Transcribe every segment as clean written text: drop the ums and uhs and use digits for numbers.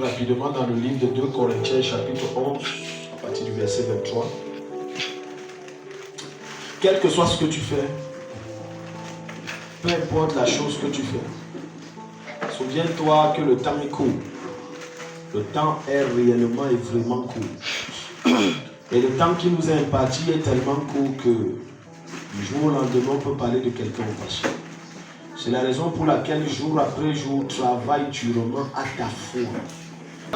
rapidement dans le livre de 2 Corinthiens, chapitre 11, à partir du verset 23. Quel que soit ce que tu fais, peu importe la chose que tu fais, souviens-toi que le temps est court. Le temps est réellement et vraiment court. Et le temps qui nous est imparti est tellement court que du jour au lendemain, on peut parler de quelqu'un au passé. C'est la raison pour laquelle jour après jour, travaille durement à ta foi.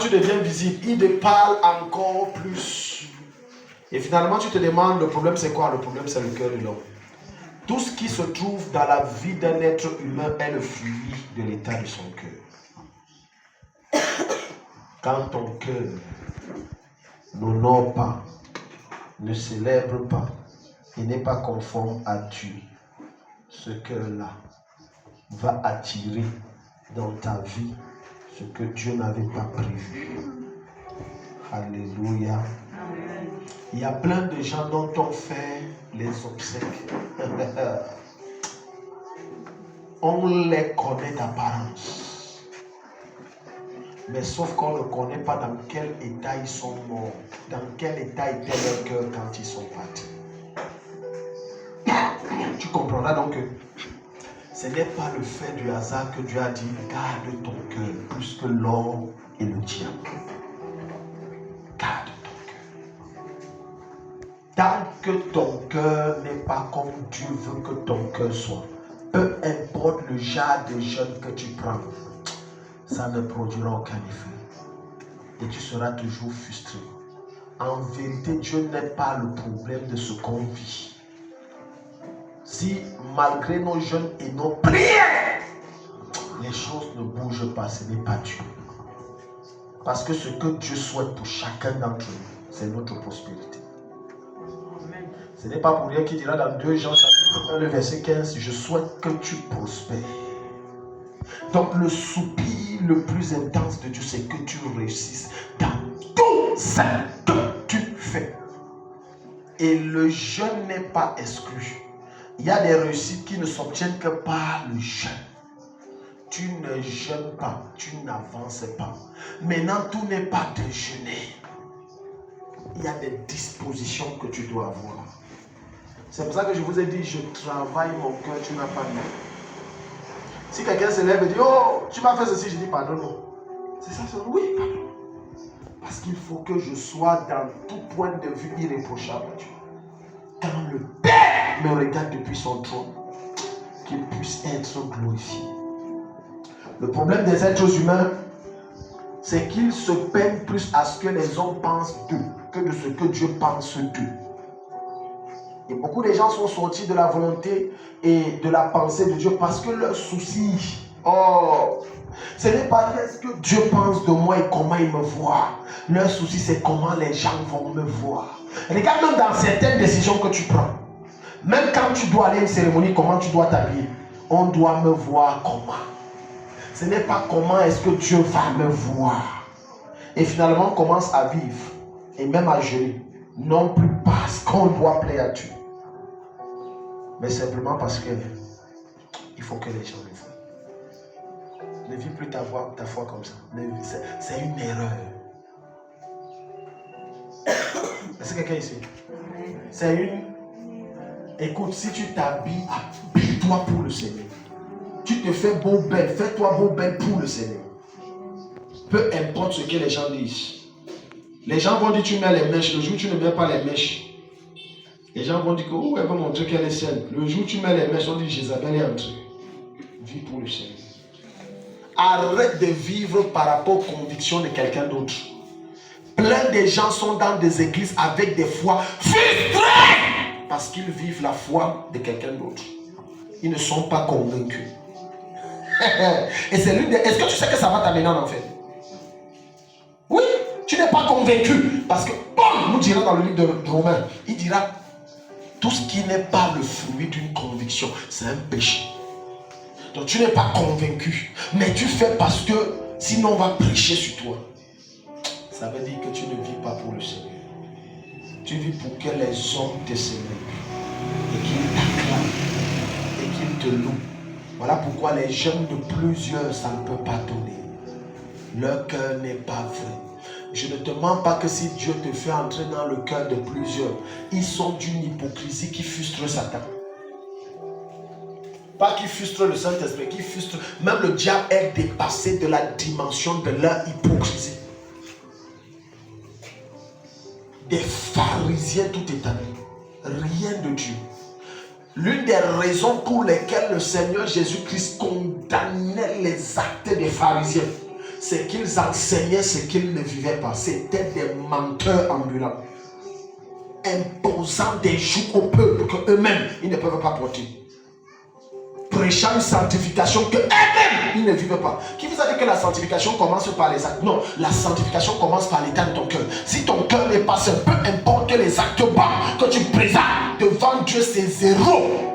Tu deviens visible, il te parle encore plus. Et finalement, tu te demandes, le problème c'est quoi? Le problème c'est le cœur de l'homme. Tout ce qui se trouve dans la vie d'un être humain est le fruit de l'état de son cœur. Quand ton cœur n'honore pas, ne célèbre pas et n'est pas conforme à Dieu, ce cœur-là va attirer dans ta vie ce que Dieu n'avait pas prévu. Alléluia. Il y a plein de gens dont on fait les obsèques. On les connaît d'apparence. Mais sauf qu'on ne connaît pas dans quel état ils sont morts. Dans quel état était leur cœur quand ils sont partis. Tu comprendras donc que ce n'est pas le fait du hasard que Dieu a dit garde ton cœur plus que l'or et le diamant. Garde ton cœur. Tant que ton cœur n'est pas comme Dieu veut que ton cœur soit, peu importe le genre de jeûne que tu prends, ça ne produira aucun effet. Et tu seras toujours frustré. En vérité, Dieu n'est pas le problème de ce qu'on vit. Si malgré nos jeûnes et nos prières, les choses ne bougent pas, ce n'est pas Dieu. Parce que ce que Dieu souhaite pour chacun d'entre nous, c'est notre prospérité. Ce n'est pas pour rien qu'il dira dans 2 Jean chapitre 1, le verset 15, je souhaite que tu prospères. Donc le soupir le plus intense de Dieu, c'est que tu réussisses dans tout ce que tu fais. Et le jeûne n'est pas exclu. Il y a des réussites qui ne s'obtiennent que par le jeûne. Tu ne jeûnes pas, tu n'avances pas. Maintenant, tout n'est pas de jeûner. Il y a des dispositions que tu dois avoir. C'est pour ça que je vous ai dit, je travaille mon cœur, tu n'as pas de. Si quelqu'un se lève et dit, oh, tu m'as fait ceci, je dis pardon, non. C'est ça, oui, pardon. Parce qu'il faut que je sois dans tout point de vue irréprochable à Dieu. Quand le Père me regarde depuis son trône, qu'il puisse être glorifié. Le problème des êtres humains, c'est qu'ils se peignent plus à ce que les hommes pensent d'eux que de ce que Dieu pense d'eux. Et beaucoup de gens sont sortis de la volonté et de la pensée de Dieu parce que leur souci, ce n'est pas ce que Dieu pense de moi et comment il me voit. Leur souci, c'est comment les gens vont me voir. Regarde même dans certaines décisions que tu prends. Même quand tu dois aller à une cérémonie, comment tu dois t'habiller. On doit me voir comment. Ce n'est pas comment est-ce que Dieu va me voir. Et finalement, on commence à vivre et même à jeûner. Non plus parce qu'on doit plaire à Dieu. Mais simplement parce que il faut que les gens le voient. Ne vis plus ta foi comme ça. C'est une erreur. Est-ce que quelqu'un ici? C'est une... Écoute, si tu t'habilles, habille-toi pour le Seigneur. Tu te fais beau belle, fais-toi beau belle pour le Seigneur. Peu importe ce que les gens disent. Les gens vont dire tu mets les mèches, le jour où tu ne mets pas les mèches. Les gens vont dire que elle va montrer qu'elle est saine. Le jour où tu mets les mèches, on dit Jézabel est entrée. Vis pour le Seigneur. Arrête de vivre par rapport aux convictions de quelqu'un d'autre. Plein de gens sont dans des églises avec des foi frustrées parce qu'ils vivent la foi de quelqu'un d'autre. Ils ne sont pas convaincus. Et c'est l'une des... Est-ce que tu sais que ça va t'amener en enfer? Oui, tu n'es pas convaincu. Parce que Paul nous dira dans le livre de Romains, il dira tout ce qui n'est pas le fruit d'une conviction, c'est un péché. Donc tu n'es pas convaincu, mais tu fais parce que sinon on va prêcher sur toi. Ça veut dire que tu ne vis pas pour le Seigneur. Tu vis pour que les hommes te célèbrent et qu'ils t'acclament et qu'ils te louent. Voilà pourquoi les jeunes de plusieurs, ça ne peut pas donner. Leur cœur n'est pas vrai. Je ne te mens pas que si Dieu te fait entrer dans le cœur de plusieurs, ils sont d'une hypocrisie qui frustre Satan. Pas qui frustre le Saint-Esprit, qui frustre. Même le diable est dépassé de la dimension de leur hypocrisie. Des pharisiens tout établis. Rien de Dieu. L'une des raisons pour lesquelles le Seigneur Jésus-Christ condamnait les actes des pharisiens, c'est qu'ils enseignaient ce qu'ils ne vivaient pas. C'étaient des menteurs ambulants, imposant des jougs au peuple qu'eux-mêmes, ils ne peuvent pas porter. Prêchant une sanctification que eux-mêmes, ils ne vivent pas. Qui vous a dit que la sanctification commence par les actes? Non, la sanctification commence par l'état de ton cœur. Si ton cœur n'est pas sain, peu importe les actes bas que tu présentes devant Dieu, c'est zéro.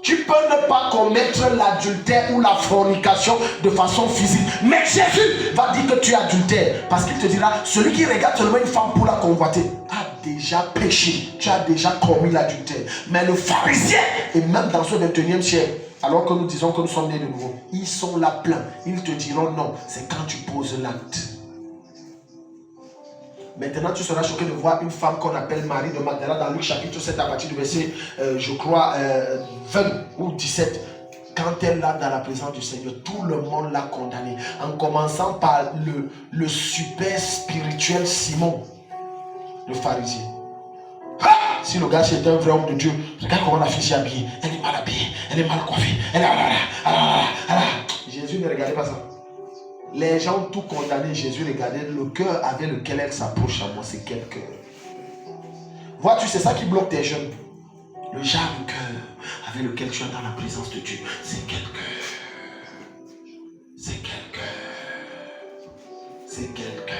Tu peux ne pas commettre l'adultère ou la fornication de façon physique. Mais Jésus va dire que tu es adultère. Parce qu'il te dira, celui qui regarde seulement une femme pour la convoiter a déjà péché. Tu as déjà commis l'adultère. Mais le pharisien, et même dans ce 21e siècle, alors que nous disons que nous sommes nés de nouveau, ils sont là pleins. Ils te diront non, c'est quand tu poses l'acte. Maintenant, tu seras choqué de voir une femme qu'on appelle Marie de Magdala dans Luc chapitre 7 à partir du verset, je crois, 20 ou 17. Quand elle est là dans la présence du Seigneur, tout le monde l'a condamnée. En commençant par le super spirituel Simon, le pharisien. Ah, si le gars c'était un vrai homme de Dieu, regarde comment la fille s'est habillée. Elle est mal habillée, elle est mal coiffée. Jésus ne regardait pas ça. Les gens ont tout condamné. Jésus regardait le cœur avec lequel elle s'approche à moi. C'est quel cœur? Vois-tu, c'est ça qui bloque tes jeunes. Le genre de cœur avec lequel tu es dans la présence de Dieu. C'est quel cœur? C'est quel cœur? C'est quel cœur?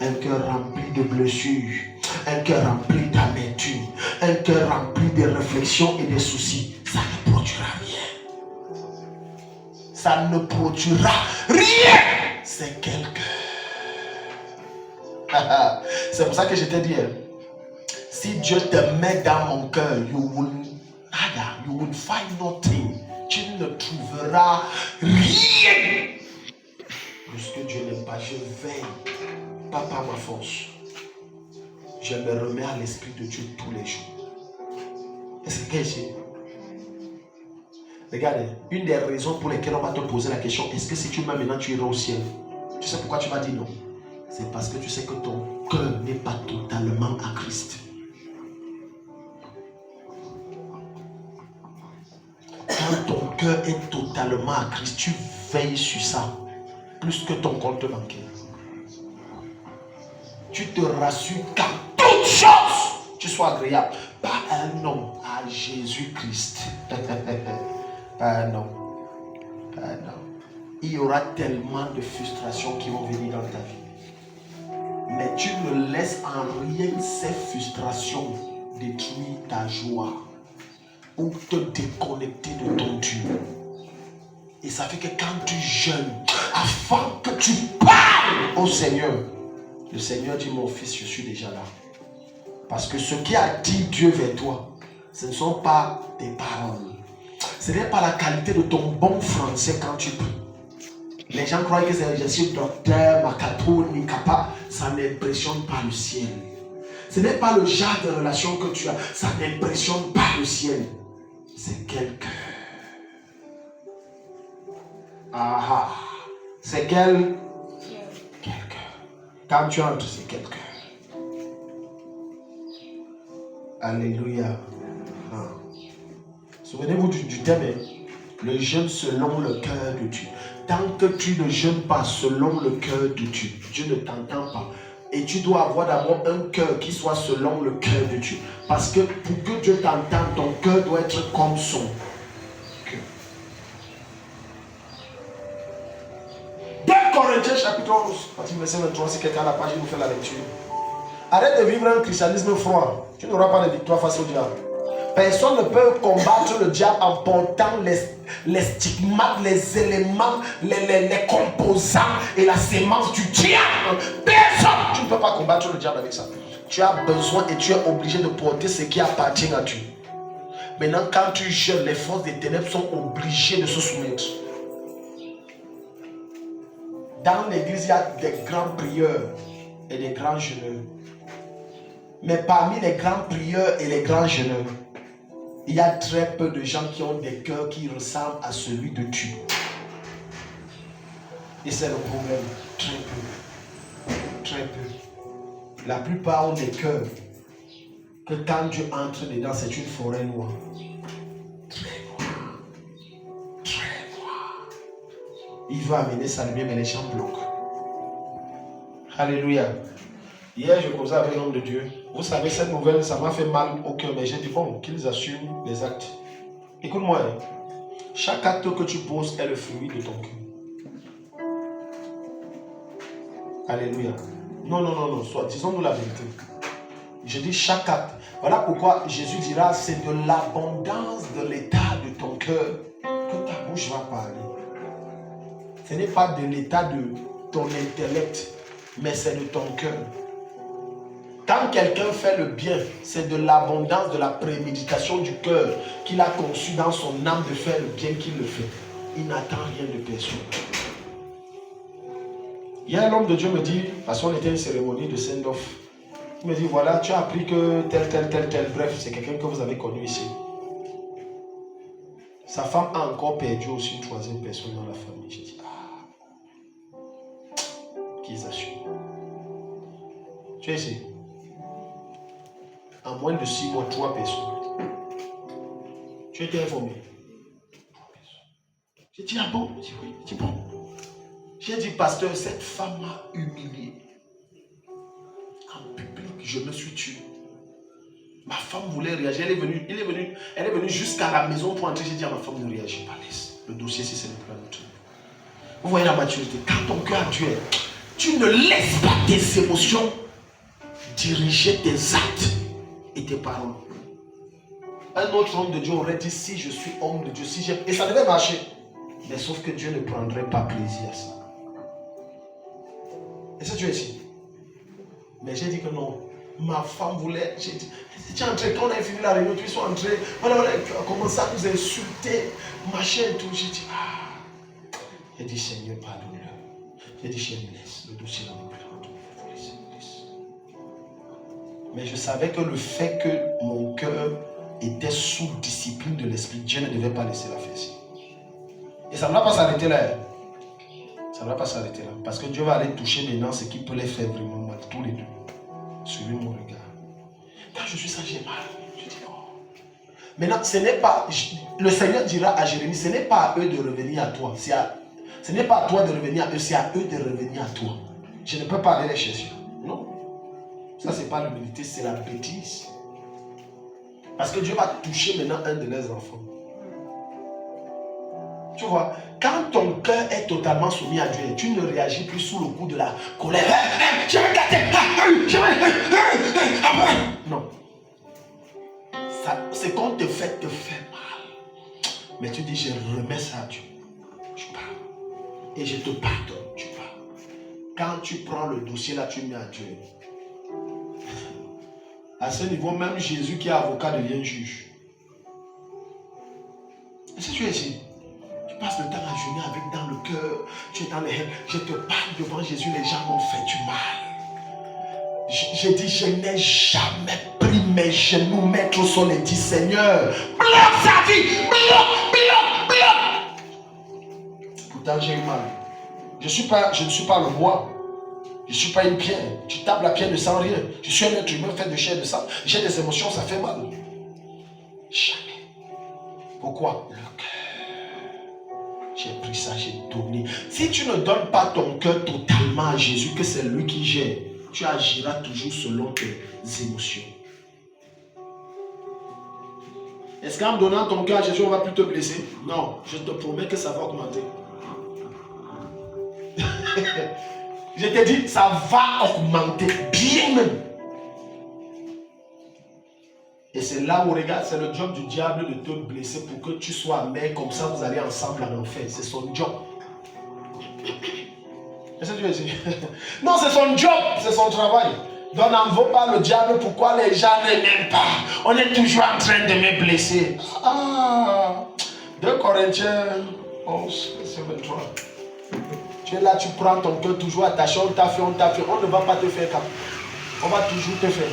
Un cœur rempli de blessures. Un cœur rempli d'amertume. Un cœur rempli de réflexions et de soucis. Ça ne produira rien. Ça ne produira rien. C'est quel cœur? C'est pour ça que je t'ai dit, si Dieu te met dans mon cœur, you will find nothing. Tu ne trouveras rien. Puisque Dieu n'aime pas, je veille, pas par ma force. Je me remets à l'Esprit de Dieu tous les jours. Est-ce que j'ai... Regardez, une des raisons pour lesquelles on va te poser la question, est-ce que si tu m'as maintenant, tu iras au ciel? Tu sais pourquoi tu m'as dit non? C'est parce que tu sais que ton cœur n'est pas totalement à Christ. Quand ton cœur est totalement à Christ, tu veilles sur ça, plus que ton compte bancaire. Tu te rassures qu'à toute chose, tu sois agréable. Pas un homme, à Jésus-Christ. Pas un homme. Pas un homme. Il y aura tellement de frustrations qui vont venir dans ta vie. Mais tu ne laisses en rien ces frustrations détruire ta joie ou te déconnecter de ton Dieu. Et ça fait que quand tu jeûnes, avant que tu parles au Seigneur, le Seigneur dit, mon fils, je suis déjà là. Parce que ce qui a dit Dieu vers toi, ce ne sont pas tes paroles. Ce n'est pas la qualité de ton bon français quand tu pries. Les gens croient que c'est je suis docteur, Makato, Nikapa. Ça n'impressionne pas le ciel. Ce n'est pas le genre de relation que tu as. Ça n'impressionne pas le ciel. C'est quel cœur? Ah, c'est quel cœur? Quand tu entres, c'est quel cœur? Alléluia. Ah. Souvenez-vous du thème, le jeûne selon le cœur de Dieu. Tant que tu ne jeûnes pas selon le cœur de Dieu, Dieu ne t'entend pas. Et tu dois avoir d'abord un cœur qui soit selon le cœur de Dieu. Parce que pour que Dieu t'entende, ton cœur doit être comme son cœur. 2 Corinthiens chapitre 11, partie verset 23, si quelqu'un n'a pas, je vous fais la lecture. Arrête de vivre un christianisme froid. Tu n'auras pas de victoire face au diable. Personne ne peut combattre le diable en portant les stigmates, les éléments, les composants et la sémence du diable. Personne. Tu ne peux pas combattre le diable avec ça. Tu as besoin et tu es obligé de porter ce qui appartient à Dieu. Maintenant, quand tu jeûnes, les forces des ténèbres sont obligées de se soumettre. Dans l'église, il y a des grands prieurs et des grands jeûneurs. Mais parmi les grands prieurs et les grands jeûneurs, il y a très peu de gens qui ont des cœurs qui ressemblent à celui de Dieu. Et c'est le problème. Très peu. Très peu. La plupart ont des cœurs que quand Dieu entre dedans, c'est une forêt noire. Très noire. Très noire. Il veut amener sa lumière, mais les gens bloquent. Alléluia. Hier, je causais avec l'homme de Dieu. Vous savez, cette nouvelle, ça m'a fait mal au cœur, mais j'ai dit, bon, qu'ils assument les actes. Écoute-moi, chaque acte que tu poses est le fruit de ton cœur. Alléluia. Non, disons-nous la vérité. Je dis chaque acte. Voilà pourquoi Jésus dira, c'est de l'abondance de l'état de ton cœur que ta bouche va parler. Ce n'est pas de l'état de ton intellect, mais c'est de ton cœur. Quand quelqu'un fait le bien, c'est de l'abondance de la préméditation du cœur qu'il a conçu dans son âme de faire le bien qu'il le fait. Il n'attend rien de personne. Hier, l'homme de Dieu me dit, parce qu'on était à une cérémonie de send-off, il me dit, voilà, tu as appris que tel, bref, c'est quelqu'un que vous avez connu ici. Sa femme a encore perdu aussi une troisième personne dans la famille. J'ai dit, qu'ils assurent. Tu es ici. En moins de 6 mois, 3 personnes. Tu étais informé? 3 personnes. J'ai dit, ah bon? J'ai dit, oui. J'ai dit, bon. J'ai dit, pasteur, cette femme m'a humilié. En public, je me suis tué. Ma femme voulait réagir. Elle est venue jusqu'à la maison pour entrer. J'ai dit à ma femme, ne réagis pas, laisse. Le dossier, si c'est le plan de tout. Vous voyez la maturité. Quand ton cœur a Dieu, tu ne laisses pas tes émotions diriger tes actes et tes paroles. Un autre homme de Dieu aurait dit, si je suis homme de Dieu, si j'aime, et ça devait marcher. Mais sauf que Dieu ne prendrait pas plaisir à ça. Et ça, tu es ici. Mais j'ai dit que non. Ma femme voulait, j'ai dit, tu es entré, quand on a fini la réunion, tu es entré, voilà, tu as commencé à nous insulter, machin et tout. J'ai dit, j'ai dit, Seigneur, pardonne-le. J'ai dit, je me laisse, le dossier dans le plan. Mais je savais que le fait que mon cœur était sous discipline de l'esprit, Dieu ne devait pas laisser la faire ici. Et ça ne va pas s'arrêter là. Ça ne va pas s'arrêter là. Parce que Dieu va aller toucher maintenant ce qui peut les faire vraiment mal, tous les deux. Suivez mon regard. Quand je suis ça, j'ai mal. Je dis non. Maintenant, ce n'est pas. Le Seigneur dira à Jérémie, ce n'est pas à eux de revenir à toi. Ce n'est pas à toi de revenir à eux, c'est à eux de revenir à toi. Je ne peux pas aller les chercher. Non. Ça, ce n'est pas l'humilité, c'est la bêtise. Parce que Dieu va toucher maintenant un de leurs enfants. Tu vois, quand ton cœur est totalement soumis à Dieu, tu ne réagis plus sous le coup de la colère. Je vais non. Ce qu'on te fait mal. Mais tu dis, je remets ça à Dieu. Tu parles. Et je te pardonne. Tu parles. Quand tu prends le dossier là, tu mets à Dieu. À ce niveau, même Jésus qui est avocat devient juge. Et si tu es ici, tu passes le temps à jeûner avec dans le cœur, tu es dans les haines, je te parle devant Jésus, les gens m'ont fait du mal. J'ai dit, je n'ai jamais pris mes genoux, mettre au sol et dit, Seigneur, bloque sa vie, bloque. Pourtant, j'ai eu mal. Je ne suis pas le roi. Je ne suis pas une pierre. Tu tapes la pierre ne sent rien. Je suis un être humain fait de chair et de sang. J'ai des émotions, ça fait mal. Jamais. Pourquoi? Le cœur. J'ai pris ça, j'ai donné. Si tu ne donnes pas ton cœur totalement à Jésus, que c'est lui qui gère, tu agiras toujours selon tes émotions. Est-ce qu'en donnant ton cœur à Jésus, on va plus te blesser? Non, je te promets que ça va augmenter. Je t'ai dit, ça va augmenter bien même. Et c'est là où, regarde, c'est le job du diable de te blesser pour que tu sois amer, comme ça vous allez ensemble en enfer. C'est son job. Qu'est-ce que tu veux dire? Non, c'est son job, c'est son travail. Donc n'en vaut pas le diable, pourquoi les gens ne m'aiment pas? On est toujours en train de me blesser. 2 Corinthiens 11, verset 23. Tu es là, tu prends ton cœur toujours attaché, on t'a fait, on t'a fait. On ne va pas te faire cap. On va toujours te faire.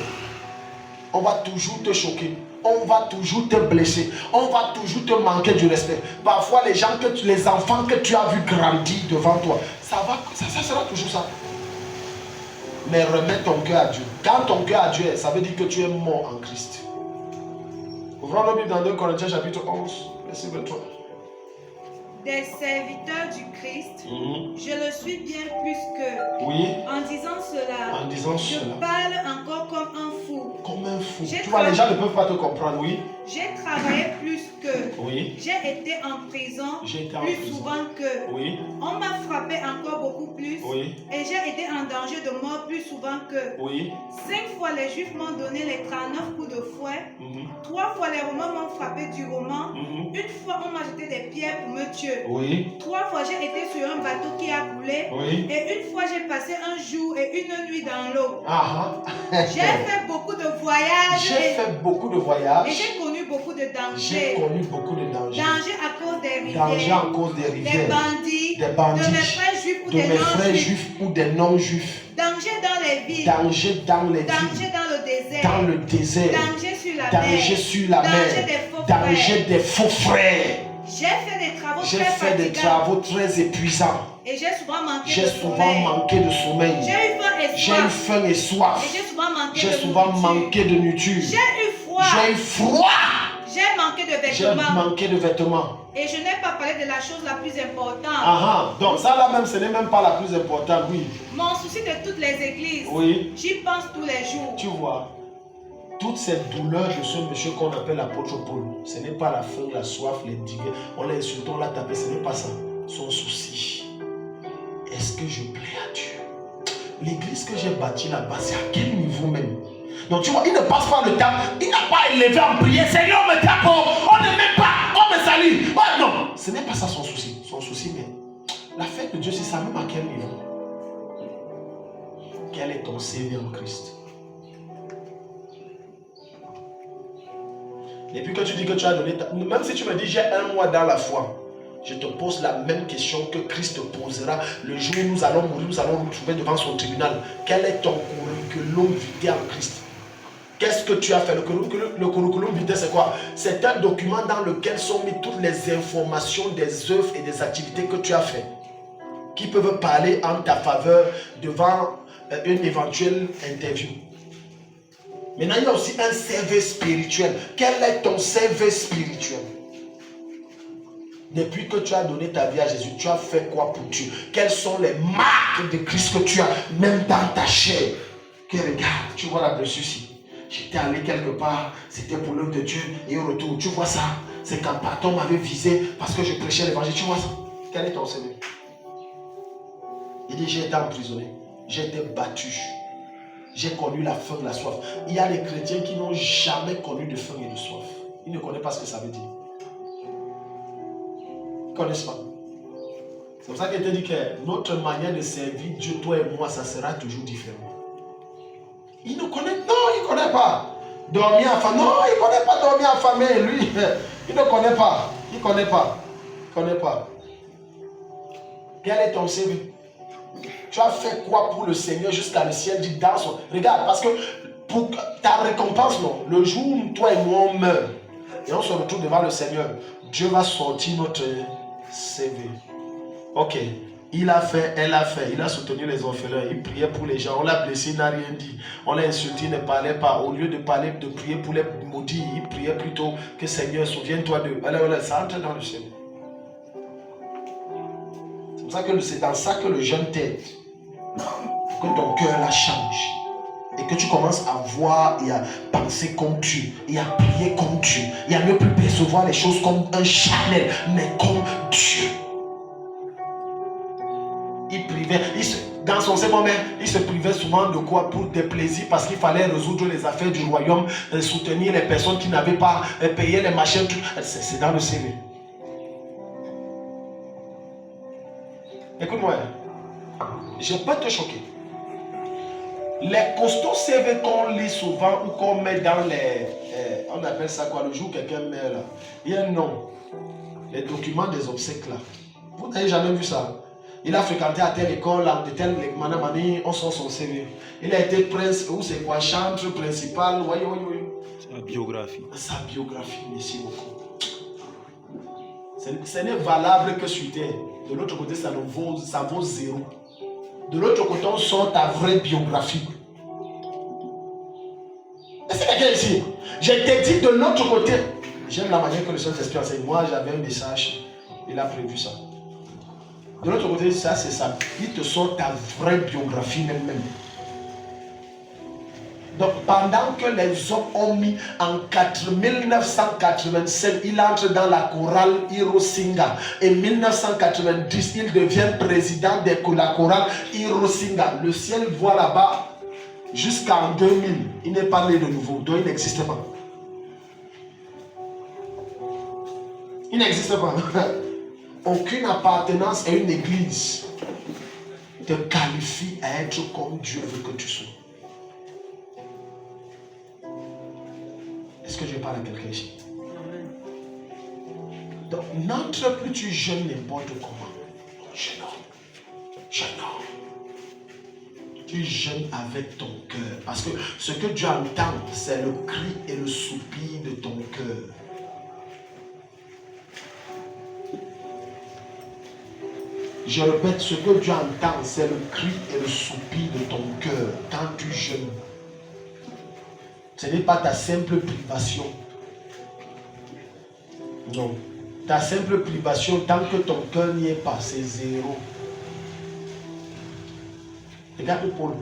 On va toujours te choquer. On va toujours te blesser. On va toujours te manquer du respect. Parfois, les enfants que tu as vu grandir devant toi, ça sera toujours ça. Mais remets ton cœur à Dieu. Quand ton cœur à Dieu, ça veut dire que tu es mort en Christ. Ouvrons la Bible dans 2 Corinthiens chapitre 11, verset 23. Des serviteurs du Christ, je le suis bien plus que. Oui. En disant cela, je parle encore comme un fou. Comme un fou. Tu vois, les gens ne peuvent pas te comprendre, oui. J'ai travaillé plus que. Oui. J'ai été en prison plus souvent que. Oui. On m'a frappé encore beaucoup plus. Oui. Et j'ai été en danger de mort plus souvent que. Oui. 5 fois les Juifs m'ont donné les 39 coups de fouet. 3 fois les Romains m'ont frappé durement. Une fois on m'a jeté des pierres pour me tuer. Oui. 3 fois j'ai été sur un bateau qui a coulé. Oui. Et une fois j'ai passé un jour et une nuit dans l'eau. J'ai fait beaucoup de voyages. Et j'ai connu beaucoup de dangers. Danger à cause des rivières. Des bandits. De mes frères juifs ou des non-juifs. Danger dans les villes. Danger dans le désert. Danger sur la mer. Danger des faux frères. J'ai fait des travaux très épuisants. Et j'ai souvent manqué de sommeil. J'ai eu faim et soif. Et j'ai souvent manqué de nourriture. J'ai eu froid. J'ai manqué de vêtements. Et je n'ai pas parlé de la chose la plus importante. Donc ça là même, ce n'est même pas la plus importante, oui. Mon souci de toutes les églises. Oui. J'y pense tous les jours. Tu vois, toute cette douleur de ce monsieur qu'on appelle l'apôtre Paul, ce n'est pas la faim, la soif, les digues. On l'a insulté, on l'a tapé, ce n'est pas ça. Son souci, est-ce que je plais à Dieu? L'église que j'ai bâtie là-bas, c'est à quel niveau même? Donc tu vois, il ne passe pas le temps, il n'a pas élevé en prière. Seigneur, me tape, on ne m'aime pas, on me salue. Ouais, non, ce n'est pas ça son souci. Son souci, mais la fête de Dieu, c'est ça même à quel niveau? Quel est ton CV en Christ? Et puis que tu dis que tu as donné, même si tu me dis j'ai un mois dans la foi, je te pose la même question que Christ te posera le jour où nous allons mourir, nous allons nous trouver devant son tribunal. Quel est ton curriculum vitae en Christ? Qu'est-ce que tu as fait? Le curriculum vitae, c'est quoi? C'est un document dans lequel sont mises toutes les informations des œuvres et des activités que tu as fait, qui peuvent parler en ta faveur devant une éventuelle interview. Maintenant, il y a aussi un CV spirituel. Quel est ton CV spirituel? Depuis que tu as donné ta vie à Jésus, tu as fait quoi pour Dieu? Quelles sont les marques de Christ que tu as, même dans ta chair? Que regarde, tu vois là-dessus ici. J'étais allé quelque part, c'était pour l'œuvre de Dieu, et au retour, tu vois ça? C'est qu'un patron m'avait visé parce que je prêchais l'évangile. Tu vois ça? Quel est ton CV? Il dit, j'ai été emprisonné, j'ai été battu. J'ai connu la faim, la soif. Il y a des chrétiens qui n'ont jamais connu de faim et de soif. Ils ne connaissent pas ce que ça veut dire. Ils ne connaissent pas. C'est pour ça qu'il te dit que notre manière de servir Dieu, toi et moi, ça sera toujours différent. Il ne connaît, non, il ne connaît pas. Dormir affamé, non, il ne connaît pas dormir affamé. Lui, il ne connaît pas. Il ne connaît pas. Il ne connaît pas. Quel est ton CV? Tu as fait quoi pour le Seigneur jusqu'à le ciel dit dans son... Regarde, parce que pour ta récompense, non, le jour où toi et moi on meurt et on se retrouve devant le Seigneur, Dieu va sortir notre CV. Ok, il a fait, elle a fait, il a soutenu les orphelins, il priait pour les gens, on l'a blessé, il n'a rien dit, on l'a insulté, il ne parlait pas. Au lieu de parler, de prier pour les maudits, il priait plutôt que Seigneur, souviens-toi d'eux. Alors, ça entre dans le CV. C'est pour ça que c'est dans ça que le jeûne t'aide. Que ton cœur la change. Et que tu commences à voir et à penser comme Dieu. Et à prier comme Dieu. Et à ne plus percevoir les choses comme un charnel, mais comme Dieu. Il privait, dans son second moment, il se privait souvent de quoi? Pour des plaisirs, parce qu'il fallait résoudre les affaires du royaume, soutenir les personnes qui n'avaient pas payé les machins. C'est dans le CV. Écoute-moi, je peux te choquer. Les costauds CV qu'on lit souvent ou qu'on met dans les... on appelle ça quoi? Le jour où quelqu'un meurt là. Il y a un nom. Les documents des obsèques là. Vous n'avez jamais vu ça? Il a fréquenté à telle école, de telle manamani, on sort son CV. Il a été prince, ou c'est quoi, chantre principal, oui. Sa biographie. Sa biographie, merci beaucoup. Ce n'est valable que sur terre. De l'autre côté, ça vaut zéro. De l'autre côté, on sort ta vraie biographie. Est-ce qu'il y a quelqu'un ici? Je t'ai dit de l'autre côté. J'aime la manière que le Saint-Esprit enseigne. Moi, j'avais un message. Il a prévu ça. De l'autre côté, ça, c'est ça. Il te sort ta vraie biographie même. Donc, pendant que les hommes ont mis en 1987, il entre dans la chorale Hirosinga. Et 1990, il devient président de la chorale Hirosinga. Le ciel voit là-bas jusqu'en 2000. Il n'est pas né de nouveau, donc il n'existe pas. Il n'existe pas. Aucune appartenance à une église te qualifie à être comme Dieu veut que tu sois. Est-ce que je parle à quelqu'un ici? Donc, n'entre plus, tu jeûnes n'importe comment. Jeûne. Tu jeûnes avec ton cœur. Parce que ce que Dieu entend, c'est le cri et le soupir de ton cœur. Je répète, ce que Dieu entend, c'est le cri et le soupir de ton cœur quand tu jeûnes. Ce n'est pas ta simple privation. Non. Ta simple privation, tant que ton cœur n'y est pas, c'est zéro. Regarde Paul,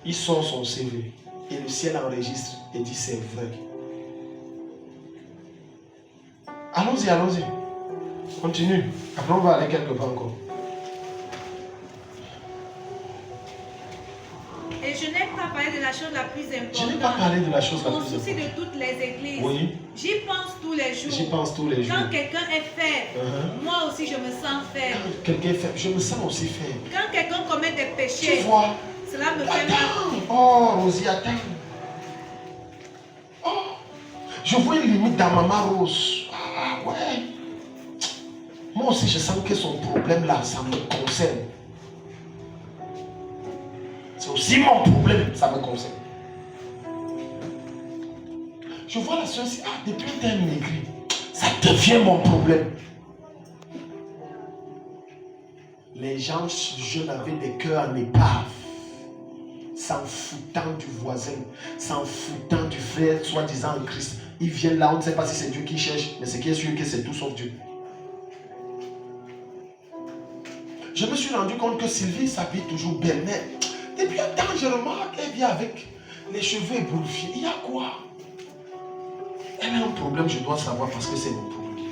il sort son CV et le ciel enregistre et dit c'est vrai. Allons-y. Continue. Après on va aller quelque part encore. Et je n'ai pas parlé de la chose la plus importante. Je n'ai pas parlé de la chose la plus importante. Au souci de toutes les églises. Oui. J'y pense tous les jours. Quand quelqu'un est faible, moi aussi je me sens faible. Quand quelqu'un est faible, je me sens aussi faible. Quand quelqu'un commet des péchés, tu vois, cela me fait mal. Oh, Rosie, attends. Oh, je vois une limite dans Maman Rose. Ah ouais. Moi aussi, je sens que son problème là, ça me concerne. C'est aussi mon problème, ça me concerne. Je vois la soeur ici, depuis que tu es maigri, ça devient mon problème. Les gens jeunes avaient des cœurs en épave, s'en foutant du voisin, s'en foutant du frère, soi-disant en Christ. Ils viennent là, on ne sait pas si c'est Dieu qui cherche, mais ce qui est sûr que c'est tout sauf Dieu. Je me suis rendu compte que Sylvie s'habille toujours belle, mais depuis un temps, je remarque qu'elle vient avec les cheveux ébouriffés. Il y a quoi? Elle a un problème, je dois savoir parce que c'est mon problème.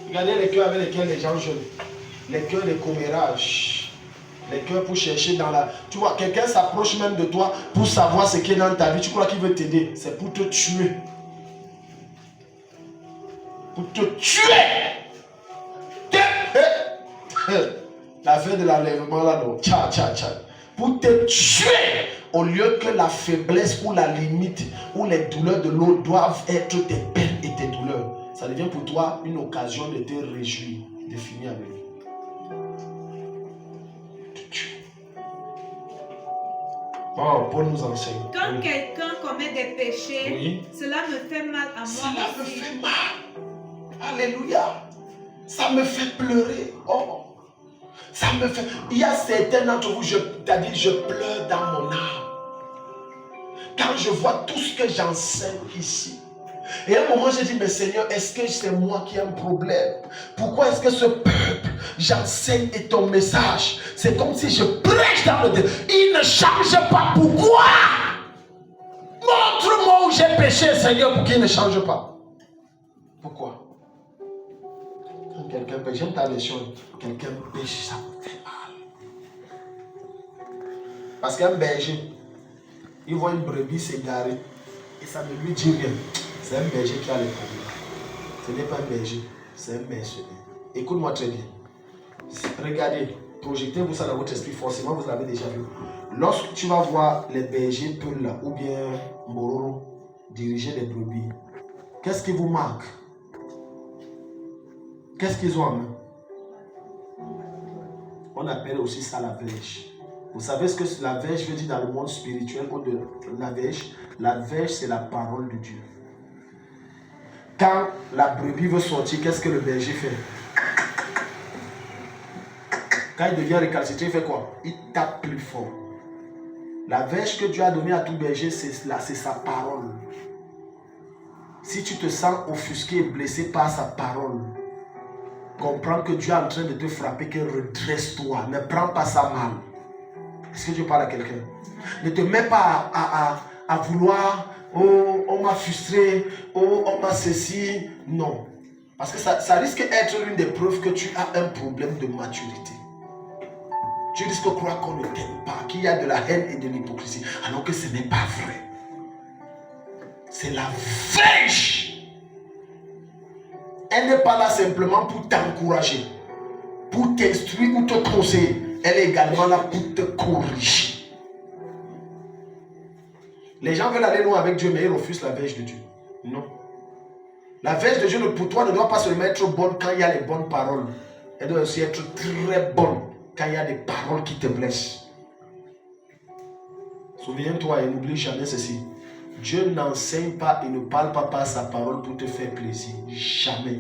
Regardez les cœurs avec lesquels les gens jeûnent. Les cœurs des commérages. Les cœurs pour chercher dans la... Tu vois, quelqu'un s'approche même de toi pour savoir ce qui est dans ta vie. Tu crois qu'il veut t'aider? C'est pour te tuer. Pour te tuer. L'affaire de l'enlèvement là, non. Tcha. Pour te tuer. Au lieu que la faiblesse ou la limite ou les douleurs de l'autre doivent être tes peines et tes douleurs. Ça devient pour toi une occasion de te réjouir, de finir avec lui. Te tuer. Oh, Paul nous enseigne. Quand quelqu'un commet des péchés, cela me fait mal à moi. Cela me fait mal. Alléluia. Ça me fait pleurer. Oh. Ça me fait... Il y a certains d'entre vous, je pleure dans mon âme. Quand je vois tout ce que j'enseigne ici. Et à un moment, j'ai dit, mais Seigneur, est-ce que c'est moi qui ai un problème? Pourquoi est-ce que ce peuple, j'enseigne et ton message, c'est comme si je prêche dans le dé. Il ne change pas. Pourquoi? Montre-moi où j'ai péché, Seigneur, pour qu'il ne change pas. Pourquoi? Quand quelqu'un pêche, j'aime ta version, quelqu'un pêche, ça me fait mal. Parce qu'un berger, il voit une brebis s'égarer et ça ne lui dit rien. C'est un berger qui a les problèmes. Ce n'est pas un berger, c'est un mercenaire. Écoute-moi très bien. Regardez, projectez-vous ça dans votre esprit, forcément vous l'avez déjà vu. Lorsque tu vas voir les bergers Peul ou bien Mororo diriger les brebis, qu'est-ce qui vous marque? Qu'est-ce qu'ils ont en main? On appelle aussi ça la verge. Vous savez ce que la verge veut dire dans le monde spirituel ou de la verge? La verge, c'est la parole de Dieu. Quand la brebis veut sortir, qu'est-ce que le berger fait? Quand il devient récalcitré, il fait quoi? Il tape plus fort. La verge que Dieu a donnée à tout berger, c'est sa parole. Si tu te sens offusqué et blessé par sa parole, comprends que Dieu est en train de te frapper, que redresse-toi. Ne prends pas ça mal. Est-ce que Dieu parle à quelqu'un? Ne te mets pas à vouloir, oh, on m'a frustré, oh, on m'a ceci. Non. Parce que ça risque d'être l'une des preuves que tu as un problème de maturité. Tu risques de croire qu'on ne t'aime pas, qu'il y a de la haine et de l'hypocrisie, alors que ce n'est pas vrai. C'est la verge. Elle n'est pas là simplement pour t'encourager, pour t'instruire ou te conseiller. Elle est également là pour te corriger. Les gens veulent aller loin avec Dieu, mais ils refusent la verge de Dieu. Non. La verge de Dieu pour toi ne doit pas seulement être bonne quand il y a les bonnes paroles. Elle doit aussi être très bonne quand il y a des paroles qui te blessent. Souviens-toi et n'oublie jamais ceci. Dieu n'enseigne pas et ne parle pas par sa parole pour te faire plaisir. Jamais.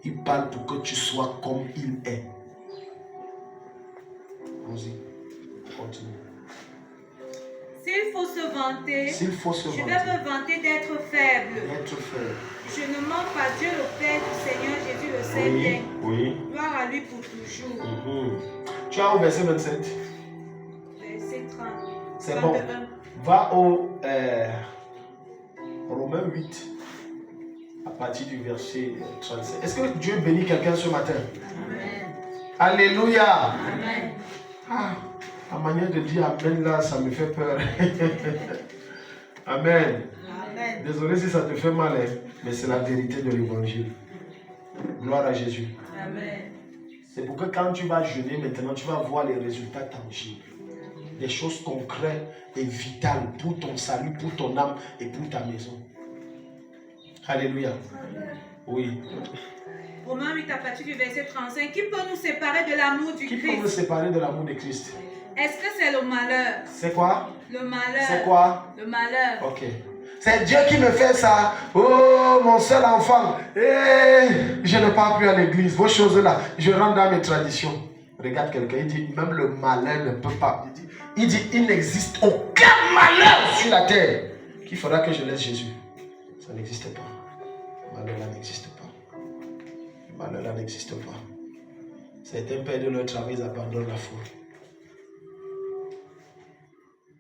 Il parle pour que tu sois comme il est. Vas-y, continue. S'il faut se vanter, je vais me vanter d'être faible. Je ne manque pas. Dieu le Père du Seigneur Jésus le sait bien. Oui. Gloire à lui pour toujours. Tu as au verset 27. Verset 30. C'est 31. Bon. Va au Romains 8. À partir du verset 37. Est-ce que Dieu bénit quelqu'un ce matin? Amen. Alléluia. Amen. La manière de dire Amen là, ça me fait peur. Amen. Amen. Désolé si ça te fait mal, hein, mais c'est la vérité de l'évangile. Gloire à Jésus. Amen. C'est pour que quand tu vas jeûner maintenant, tu vas voir les résultats tangibles. Des choses concrètes et vitales pour ton salut, pour ton âme et pour ta maison. Alléluia. Oui. Romains 8 à partir du verset 35. Qui peut nous séparer de l'amour du Christ? Qui peut nous séparer de l'amour de Christ? Est-ce que c'est le malheur? C'est quoi? Le malheur. C'est quoi? Le malheur. Ok. C'est Dieu qui me fait ça. Oh, mon seul enfant. Je ne pars plus à l'église. Vos choses là, je rentre dans mes traditions. Regarde quelqu'un, il dit, même le malheur ne peut pas. Il dit, il n'existe aucun malheur sur la terre qui fera que je laisse Jésus. Ça n'existe pas. Malheur là n'existe pas. Malheur là n'existe pas. Certains perdent leur travail, ils abandonnent la foi.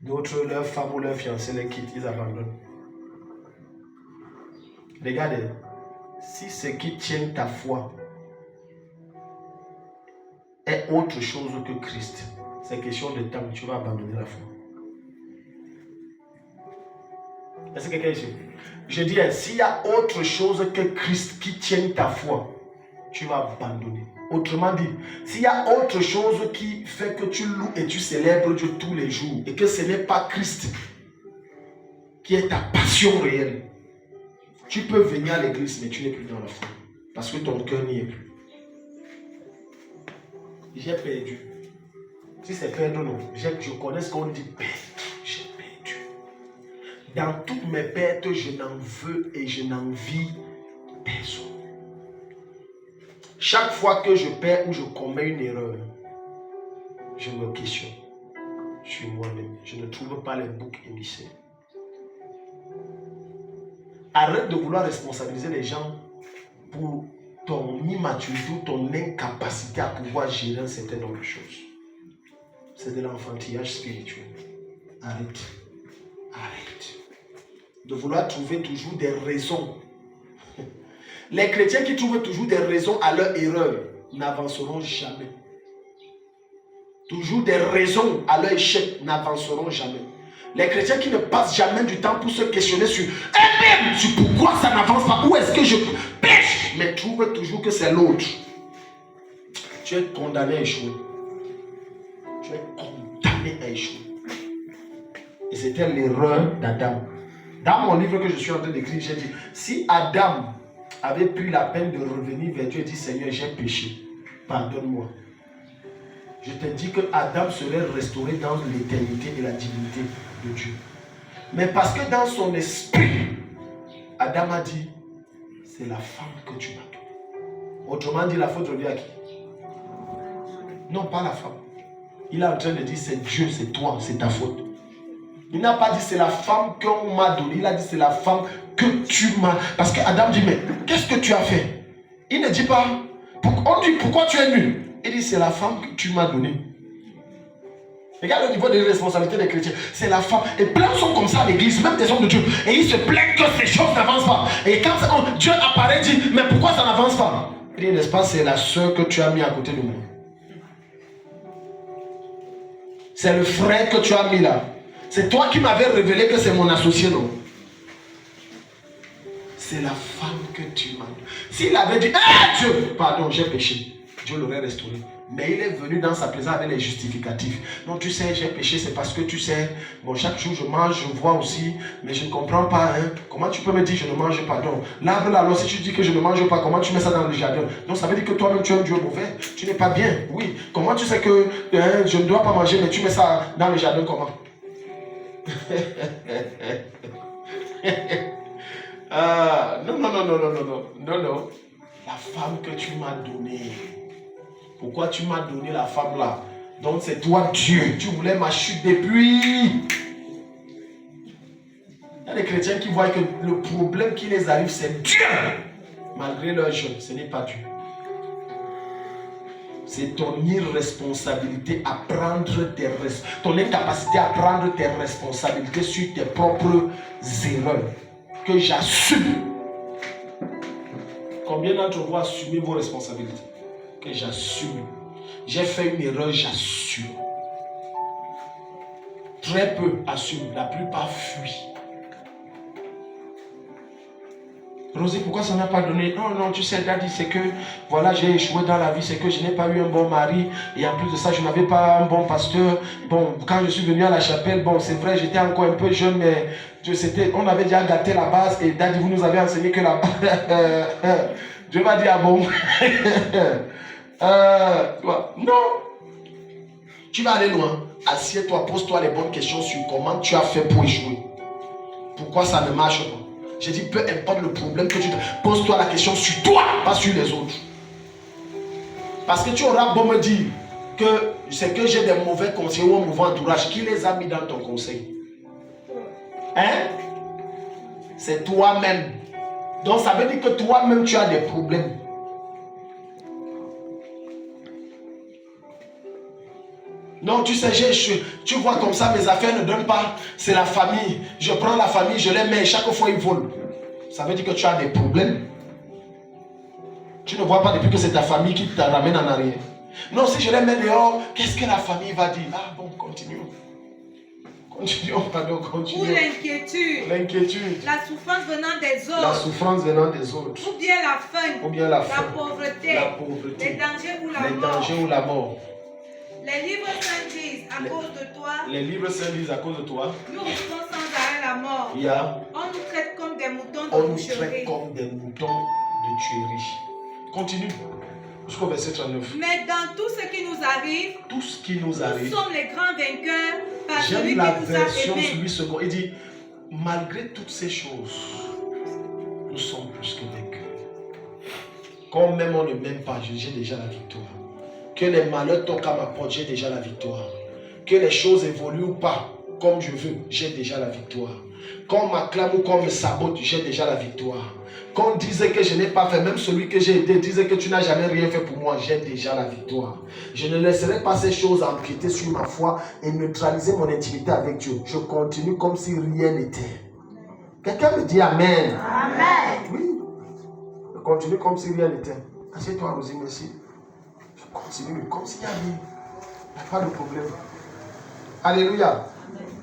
D'autres, leur femme ou leur fiancé les quittent, ils abandonnent. Regardez, si ce qui tient ta foi est autre chose que Christ, c'est question de temps, tu vas abandonner la foi. Est-ce que quelqu'un ici? Je dis, s'il y a autre chose que Christ qui tient ta foi, tu vas abandonner. Autrement dit, s'il y a autre chose qui fait que tu loues et tu célèbres Dieu tous les jours et que ce n'est pas Christ qui est ta passion réelle, tu peux venir à l'église mais tu n'es plus dans la foi parce que ton cœur n'y est plus. J'ai perdu. Si c'est perdre, non. Je connais ce qu'on dit perdre. J'ai perdu. Dans toutes mes pertes, je n'en veux et je n'envie personne. Chaque fois que je perds ou je commets une erreur, je me questionne sur moi-même. Je ne trouve pas les boucs émissaires. Arrête de vouloir responsabiliser les gens pour ton immaturité ou ton incapacité à pouvoir gérer un certain nombre de choses. C'est de l'enfantillage spirituel. Arrête. Arrête. De vouloir trouver toujours des raisons. Les chrétiens qui trouvent toujours des raisons à leur erreur n'avanceront jamais. Toujours des raisons à leur échec n'avanceront jamais. Les chrétiens qui ne passent jamais du temps pour se questionner sur eux-mêmes, sur pourquoi ça n'avance pas, où est-ce que je pêche, mais trouvent toujours que c'est l'autre. Tu es condamné à échouer. Tu es condamné à échouer. Et c'était l'erreur d'Adam. Dans mon livre que je suis en train d'écrire, j'ai dit, si Adam avait pris la peine de revenir vers Dieu et dit, Seigneur, j'ai péché, pardonne-moi. je t'ai dit que Adam serait restauré dans l'éternité et la divinité de Dieu. Mais parce que dans son esprit, Adam a dit, c'est la femme que tu m'as donnée. Autrement dit, la faute revient à qui? Non, pas la femme. Il est en train de dire, c'est Dieu, c'est toi, c'est ta faute. Il n'a pas dit, c'est la femme qu'on m'a donnée. Il a dit, c'est la femme que tu m'as. Parce que Adam dit, mais qu'est-ce que tu as fait? Il ne dit pas, on dit, pourquoi tu es nul? Il dit, c'est la femme que tu m'as donnée. Regarde le niveau de responsabilité des chrétiens. C'est la femme. Et plein sont comme ça à l'église, même des hommes de Dieu. Et ils se plaignent que ces choses n'avancent pas. Et quand Dieu apparaît, dit, mais pourquoi ça n'avance pas? Il dit, n'est-ce pas, c'est la soeur que tu as mis à côté de moi. C'est le frère que tu as mis là. C'est toi qui m'avais révélé que c'est mon associé, non? C'est la femme que tu m'as donnée. S'il avait dit, Dieu, pardon, j'ai péché, Dieu l'aurait restauré. Mais il est venu dans sa présence avec les justificatifs. Non, tu sais, j'ai péché, c'est parce que tu sais, bon, chaque jour je mange, je vois aussi, mais je ne comprends pas, hein. Comment tu peux me dire je ne mange pas? Donc, l'arbre là, alors si tu dis que je ne mange pas, comment tu mets ça dans le jardin? Donc, ça veut dire que toi-même tu es un Dieu mauvais. Tu n'es pas bien, oui. Comment tu sais que je ne dois pas manger, mais tu mets ça dans le jardin comment? Non. La femme que tu m'as donnée. Pourquoi tu m'as donné la femme là? Donc c'est toi Dieu. Tu voulais ma chute depuis. Il y a des chrétiens qui voient que le problème qui les arrive c'est Dieu. Malgré leur jeûne, ce n'est pas Dieu. C'est ton irresponsabilité à prendre ton incapacité à prendre tes responsabilités sur tes propres erreurs que j'assume. Combien d'entre vous assumez vos responsabilités? Que j'assume. J'ai fait une erreur, j'assume. Très peu assument, la plupart fuient. Rosie, pourquoi ça n'a pas donné? Non, tu sais, Daddy, c'est que voilà, j'ai échoué dans la vie, c'est que je n'ai pas eu un bon mari, et en plus de ça, je n'avais pas un bon pasteur. Bon, quand je suis venu à la chapelle, bon, c'est vrai, j'étais encore un peu jeune, mais on avait déjà gâté la base, et Daddy, vous nous avez enseigné que la Dieu m'a dit, ah bon? Non. Tu vas aller loin. Assieds-toi, pose-toi les bonnes questions sur comment tu as fait pour échouer. Pourquoi ça ne marche pas? J'ai dit, peu importe le problème que tu as, pose-toi la question sur toi, pas sur les autres. Parce que tu auras beau me dire que c'est que j'ai des mauvais conseillers ou un mauvais entourage. Qui les a mis dans ton conseil? Hein? C'est toi-même. Donc ça veut dire que toi-même tu as des problèmes. Non, tu sais, tu vois comme ça, mes affaires ne donnent pas. C'est la famille. Je prends la famille, je les mets, chaque fois ils volent. Ça veut dire que tu as des problèmes. Tu ne vois pas depuis que c'est ta famille qui te ramène en arrière. Non, si je les mets dehors, qu'est-ce que la famille va dire? Ah bon, continuons. Continuons. Ou l'inquiétude. L'inquiétude. La souffrance venant des autres. La souffrance venant des autres. Ou bien la faim. Ou bien la faim. La pauvreté. La pauvreté. Les dangers ou la mort. Les dangers ou la mort. Les livres saints disent à cause de toi. Les livres saints disent à cause de toi. Nous risquons sans arrêt la mort. Yeah. On nous traite comme des moutons de On nous boucherie. traite comme des moutons de tuerie. Continue. Jusqu'au verset 39. Mais dans tout ce qui nous arrive, nous sommes les grands vainqueurs par celui qui nous a aimés. J'aime la version Louis II. Il dit, malgré toutes ces choses, nous sommes plus que vainqueurs. Quand même on ne m'aime pas, j'ai déjà la victoire. Que les malheurs toquent à ma porte, j'ai déjà la victoire. Que les choses évoluent ou pas, comme je veux, j'ai déjà la victoire. Qu'on m'acclame ou qu'on me sabote, j'ai déjà la victoire. Qu'on disait que je n'ai pas fait, même celui que j'ai aidé disait que tu n'as jamais rien fait pour moi, j'ai déjà la victoire. Je ne laisserai pas ces choses empiéter sur ma foi et neutraliser mon intimité avec Dieu. Je continue comme si rien n'était. Quelqu'un me dit Amen. Amen. Oui. Je continue comme si rien n'était. Assieds-toi, Rosie, merci. Je continue comme s'il n'y a pas de problème. Alléluia.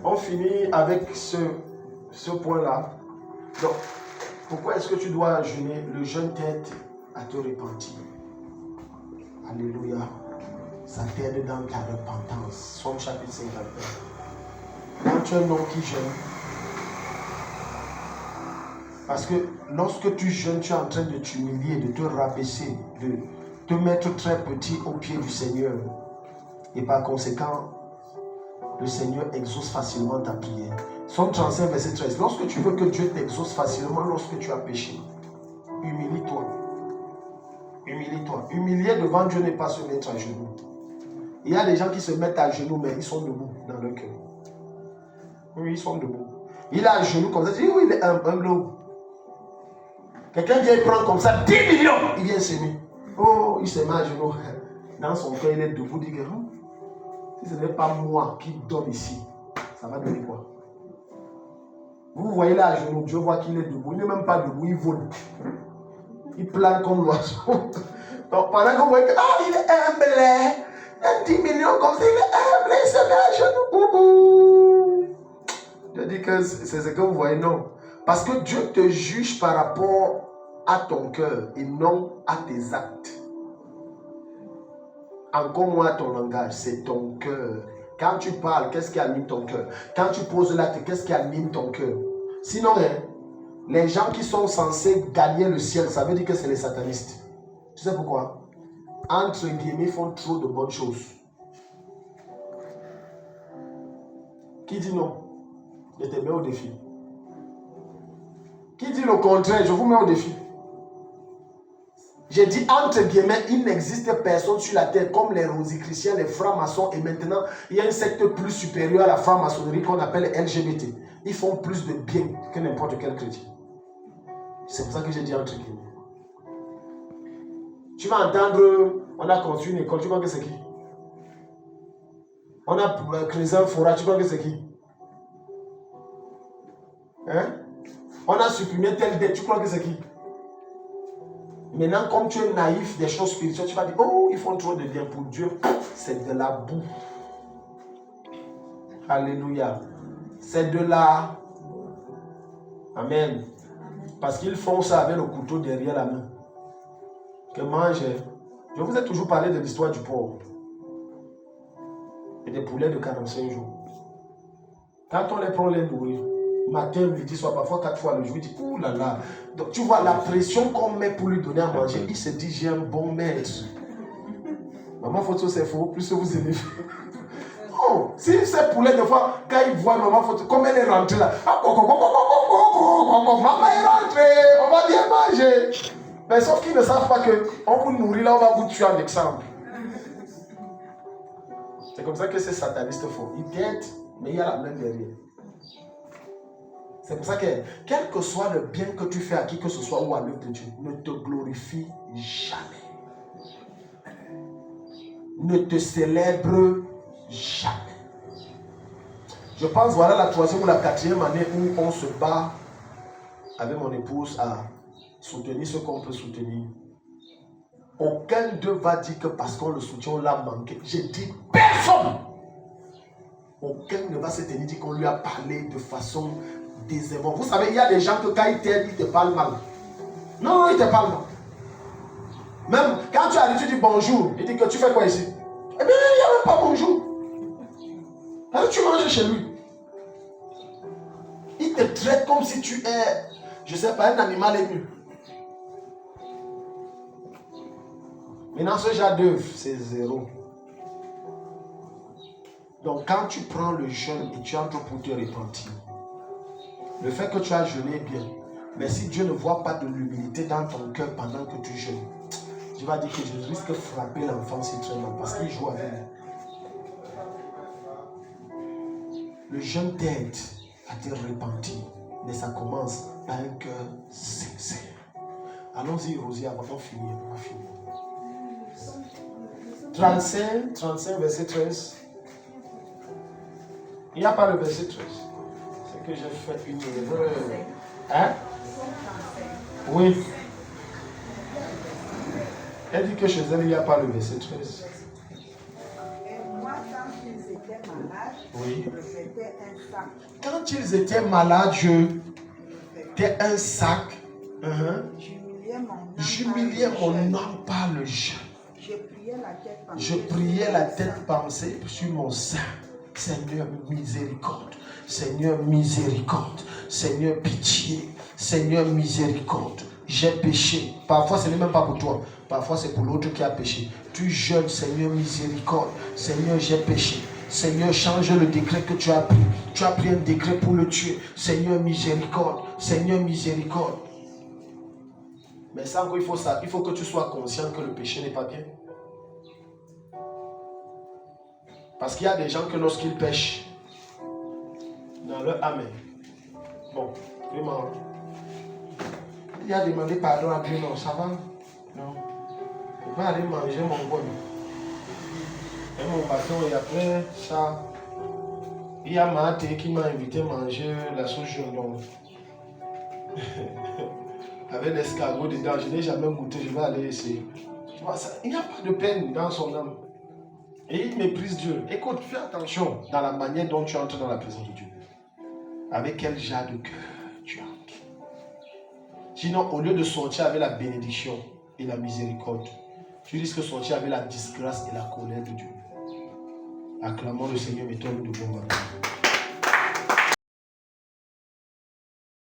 On finit avec ce point-là. Donc, pourquoi est-ce que tu dois jeûner? Le jeûne t'aide à te repentir. Alléluia. Ça t'aide dans ta repentance. Somme chapitre 51. Quand tu es un homme qui jeûne, parce que lorsque tu jeûnes, tu es en train de t'humilier, de te rabaisser, de te mettre très petit au pied du Seigneur. Et par conséquent, le Seigneur exauce facilement ta prière. Somme 35, verset 13. Lorsque tu veux que Dieu t'exauce facilement, lorsque tu as péché, humilie-toi. Humilie-toi. Humilier devant Dieu n'est pas se mettre à genoux. Il y a des gens qui se mettent à genoux, mais ils sont debout dans leur cœur. Oui, ils sont debout. Il est à genoux comme ça, il dit oui, il est humble. Quelqu'un vient prendre comme ça 10 millions, il vient s'aimer. Oh, il se met à genoux. Dans son cœur, il est debout, il dit si ce n'est pas moi qui donne ici, ça va donner quoi? Vous voyez là à genoux, Dieu voit qu'il est debout. Il n'est même pas debout, il vole. Il plane comme l'oiseau. Donc pendant qu'on voit que il est humble, il a 10 millions comme ça, il est humble, il se met à genoux. Je dis que c'est ce que vous voyez, non. Parce que Dieu te juge par rapport à ton cœur et non à tes actes. Encore moins ton langage, c'est ton cœur. Quand tu parles, qu'est-ce qui anime ton cœur? Quand tu poses l'acte, qu'est-ce qui anime ton cœur? Sinon, les gens qui sont censés gagner le ciel, ça veut dire que c'est les satanistes. Tu sais pourquoi? Entre guillemets, font trop de bonnes choses. Qui dit non? Je te mets au défi. Qui dit le contraire? Je vous mets au défi. J'ai dit entre guillemets, il n'existe personne sur la terre comme les rosicruciens, les francs-maçons, et maintenant il y a une secte plus supérieure à la franc-maçonnerie qu'on appelle LGBT. Ils font plus de bien que n'importe quel chrétien. C'est pour ça que j'ai dit entre guillemets. Tu vas entendre, on a construit une école, tu crois que c'est qui? On a créé un forage, tu crois que c'est qui? Hein? On a supprimé telle dette, tu crois que c'est qui? Maintenant, comme tu es naïf des choses spirituelles, tu vas dire, oh, ils font trop de bien pour Dieu. C'est de la boue. Alléluia. C'est de la... Amen. Parce qu'ils font ça avec le couteau derrière la main. Que manger. Je vous ai toujours parlé de l'histoire du porc. Et des poulets de 45 jours. Quand on les prend, les nourrir, matin, midi, soir, parfois 4 fois le jour, il dit, ouh là là. Donc tu vois la pression qu'on met pour lui donner à manger, il se dit, j'ai un bon maître. Maman photo, c'est faux, plus que vous aimez. Oh, si ces poulets, des fois, quand ils voient maman photo, comme elle est rentrée là, maman est rentrée, on va bien manger. Mais sauf qu'ils ne savent pas qu'on vous nourrit là, on va vous tuer en exemple. C'est comme ça que ces satanistes font. Ils guettent, mais il y a la main derrière. C'est pour ça que, quel que soit le bien que tu fais à qui que ce soit ou à l'œuvre de Dieu, ne te glorifie jamais. Ne te célèbre jamais. Je pense, voilà la 3e ou la 4e année où on se bat avec mon épouse à soutenir ce qu'on peut soutenir. Aucun d'eux va dire que parce qu'on le soutient, on l'a manqué. J'ai dit personne. Aucun ne va se tenir dire qu'on lui a parlé de façon décevante. Vous savez, il y a des gens que quand ils t'aident, ils te parlent mal. Non, ils te parlent mal. Même quand tu arrives, tu dis bonjour. Il dit que tu fais quoi ici? Eh bien, il n'y a même pas bonjour. Alors tu manges chez lui. Il te traite comme si tu es, je ne sais pas, un animal ému. Maintenant, ce genre d'œuvre, c'est zéro. Donc, quand tu prends le jeûne et tu entres pour te repentir, le fait que tu as jeûné est bien. Mais si Dieu ne voit pas de l'humilité dans ton cœur pendant que tu jeûnes, tu vas dire que je risque de frapper l'enfant si très mal parce qu'il joue avec lui. Le jeûne t'aide à te repentir, mais ça commence par un cœur sincère. Allons-y, Rosie, avant de finir. On va finir. 35, verset 13. Il n'y a pas le verset 13. C'est que j'ai fait une erreur. Hein? Oui. Elle dit que chez elle, il n'y a pas le verset 13. Et moi, quand ils étaient malades, oui. je faisais un sac. Quand ils étaient malades, je faisais un sac. J'humiliais mon âme par le jeûne. Je priais la tête pensée sur mon sein. Seigneur, miséricorde. Seigneur, miséricorde. Seigneur, pitié. Seigneur, miséricorde. J'ai péché. Parfois, ce n'est même pas pour toi. Parfois, c'est pour l'autre qui a péché. Tu jeûnes, Seigneur, miséricorde. Seigneur, j'ai péché. Seigneur, change le décret que tu as pris. Tu as pris un décret pour le tuer. Seigneur, miséricorde. Seigneur, miséricorde. Mais ça encore, il faut que tu sois conscient que le péché n'est pas bien. Parce qu'il y a des gens que lorsqu'ils pêchent, dans leur amen, bon, vraiment, il a demandé pardon à Dieu, non, ça va? Non. Je vais aller manger mon bon. Et mon bâton, et après ça, il y a Maté qui m'a invité à manger la sauce jaune. Avec l'escargot dedans, je n'ai jamais goûté, je vais aller essayer. Tu vois, ça, il n'y a pas de peine dans son âme. Et il méprise Dieu. Écoute, fais attention dans la manière dont tu entres dans la présence de Dieu. Avec quel genre de cœur tu entres. Sinon, au lieu de sortir avec la bénédiction et la miséricorde, tu risques de sortir avec la disgrâce et la colère de Dieu. Acclamons le Seigneur, mettons-le de bon matin.